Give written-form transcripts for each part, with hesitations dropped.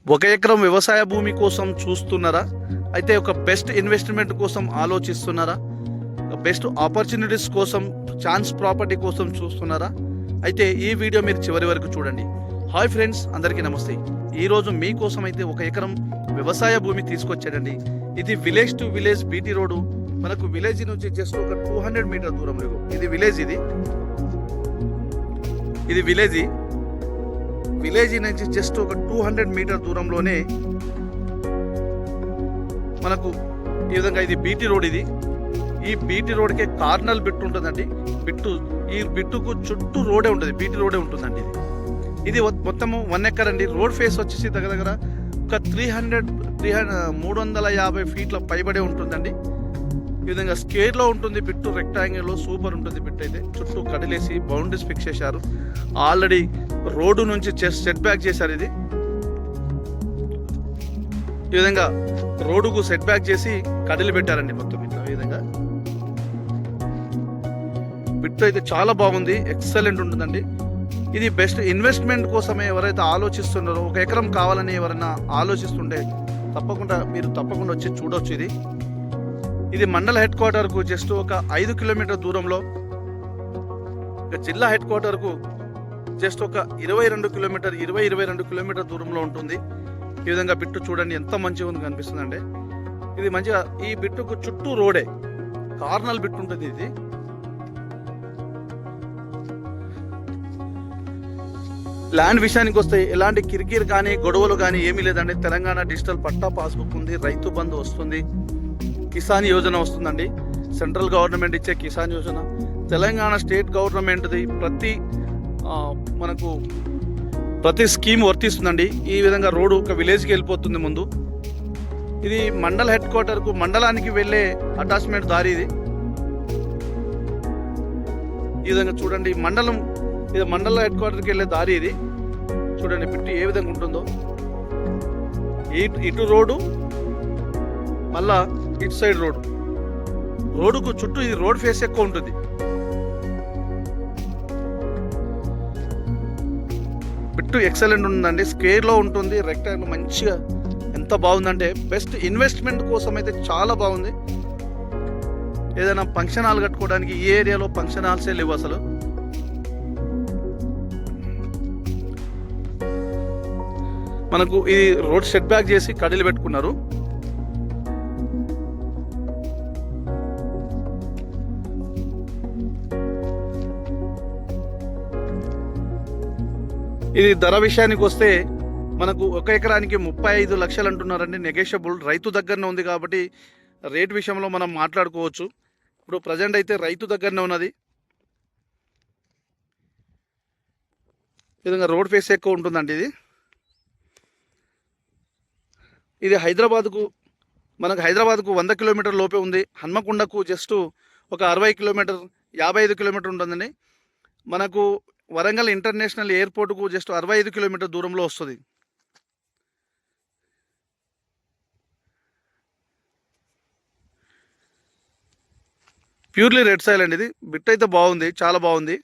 ఒక ఎకరం వ్యవసాయ భూమి కోసం చూస్తున్నారా? అయితే ఒక బెస్ట్ ఇన్వెస్ట్మెంట్ కోసం ఆలోచిస్తున్నారా? బెస్ట్ ఆపర్చునిటీస్ కోసం, ఛాన్స్ ప్రాపర్టీ కోసం చూస్తున్నారా? అయితే ఈ వీడియో మీరు చివరి వరకు చూడండి. హాయ్ ఫ్రెండ్స్, అందరికీ నమస్తే. ఈరోజు మీకోసం అయితే ఒక ఎకరం వ్యవసాయ భూమి తీసుకొచ్చాడండి. ఇది village to village BT road. మనకు విలేజ్ నుంచి జస్ట్ ఒక 200 మీటర్ దూరంలో ఇది విలేజ్. ఇది విలేజ్ నుంచి జస్ట్ ఒక 200 మీటర్ దూరంలోనే మనకు ఈ విధంగా ఇది బీటీ రోడ్. ఈ బీటీ రోడ్కే కార్నల్ బిట్ ఉంటుందండి. ఈ బిట్టుకు చుట్టూ రోడే ఉంటుంది, బీటీ రోడే ఉంటుందండి. ఇది మొత్తము 1 ఎకర్ అండి. రోడ్ ఫేస్ వచ్చేసి దగ్గర ఒక 350 ఫీట్ల పైబడే ఉంటుందండి. ఈ విధంగా స్క్వేర్లో ఉంటుంది బిట్టు, రెక్టాంగిల్లో సూపర్ ఉంటుంది బిట్. అయితే చుట్టూ కడిలేసి బౌండరీస్ ఫిక్స్ చేశారు. ఆల్రెడీ రోడ్డు నుంచి సెట్ బ్యాక్ చేశారు. ఈ విధంగా రోడ్డుకు సెట్ బ్యాక్ చేసి కడిలి పెట్టారండి మొత్తం ఇట్లా. ఈ విధంగా బిట్టు అయితే చాలా బాగుంది, ఎక్సలెంట్ ఉంటుందండి. ఇది బెస్ట్ ఇన్వెస్ట్మెంట్ కోసమే ఎవరైతే ఆలోచిస్తున్నారో, ఒక ఎకరం కావాలని ఎవరైనా ఆలోచిస్తుంటే మీరు తప్పకుండా వచ్చి చూడవచ్చు. ఇది మండల హెడ్ క్వార్టర్కు జస్ట్ ఒక 5 కిలోమీటర్ దూరంలో, జిల్లా హెడ్ క్వార్టర్కు జస్ట్ ఒక 22 కిలోమీటర్ దూరంలో ఉంటుంది. ఈ విధంగా బిట్టు చూడండి ఎంత మంచిగా ఉంది కనిపిస్తుందండి. ఇది మంచిగా ఈ బిట్టుకు చుట్టూ రోడే, కార్నల్ బిట్ ఉంటుంది. ఇది ల్యాండ్ విషయానికి వస్తే ఎలాంటి కిరికిరి కానీ గొడవలు కానీ ఏమీ లేదండి. తెలంగాణ డిజిటల్ పట్టా పాస్బుక్ ఉంది, రైతు బంధు వస్తుంది, కిసాన్ యోజన వస్తుందండి. సెంట్రల్ గవర్నమెంట్ ఇచ్చే కిసాన్ యోజన, తెలంగాణ స్టేట్ గవర్నమెంట్ది ప్రతి స్కీమ్ వర్తిస్తుందండి. ఈ విధంగా రోడ్డు ఒక విలేజ్కి వెళ్ళిపోతుంది ముందు. ఇది మండల హెడ్ క్వార్టర్కు, మండలానికి వెళ్ళే అటాచ్మెంట్ దారి. ఈ విధంగా చూడండి, ఇది మండల హెడ్ క్వార్టర్కి వెళ్ళే దారి. ఇది చూడండి బిట్టు ఏ విధంగా ఉంటుందో. ఇటు రోడ్డు, మళ్ళా ఇటు సైడ్ రోడ్డుకు చుట్టూ ఇది రోడ్ ఫేస్ ఎక్కువ ఉంటుంది. బిట్టు ఎక్సలెంట్ ఉంటుందండి, స్క్వేర్లో ఉంటుంది, రెక్టాంగిల్ మంచిగా ఎంత బాగుందంటే బెస్ట్ ఇన్వెస్ట్మెంట్ కోసం అయితే చాలా బాగుంది. ఏదైనా ఫంక్షన్ హాల్ కట్టుకోవడానికి ఈ ఏరియాలో ఫంక్షన్ హాల్సే లేవు అసలు. మనకు ఇది రోడ్ సెట్ బ్యాక్ చేసి కడిలు పెట్టుకున్నారు. ఇది ధర విషయానికి వస్తే మనకు ఒక ఎకరానికి 35 లక్షలు అంటున్నారండి. నెగోషియబుల్, రైతు దగ్గరనే ఉంది కాబట్టి రేట్ విషయంలో మనం మాట్లాడుకోవచ్చు. ఇప్పుడు ప్రజెంట్ అయితే రైతు దగ్గరనే ఉన్నది. ఈ విధంగా రోడ్ ఫేస్ ఎక్కువ ఉంటుందండి. ఇది మనకు హైదరాబాద్కు 100 కిలోమీటర్ లోపే ఉంది. హన్మకొండకు జస్ట్ ఒక 55 కిలోమీటర్ ఉంటుందండి. మనకు వరంగల్ ఇంటర్నేషనల్ ఎయిర్పోర్ట్కు జస్ట్ 65 కిలోమీటర్ దూరంలో వస్తుంది. ప్యూర్లీ రెడ్ సాయిల్ అండి. ఇది బిట్ అయితే బాగుంది, చాలా బాగుంది.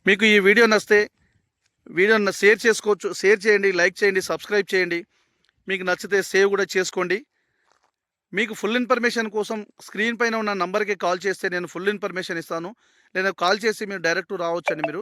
మీకు ఈ వీడియో నచ్చితే వీడియోని షేర్ చేయండి, లైక్ చేయండి, సబ్స్క్రైబ్ చేయండి. మీకు నచ్చితే సేవ్ కూడా చేసుకోండి. మీకు ఫుల్ ఇన్ఫర్మేషన్ కోసం స్క్రీన్ పైన ఉన్న నంబర్కి కాల్ చేస్తే నేను ఫుల్ ఇన్ఫర్మేషన్ ఇస్తాను. లేదా కాల్ చేసి మీరు డైరెక్ట్ రావచ్చండి. మీరు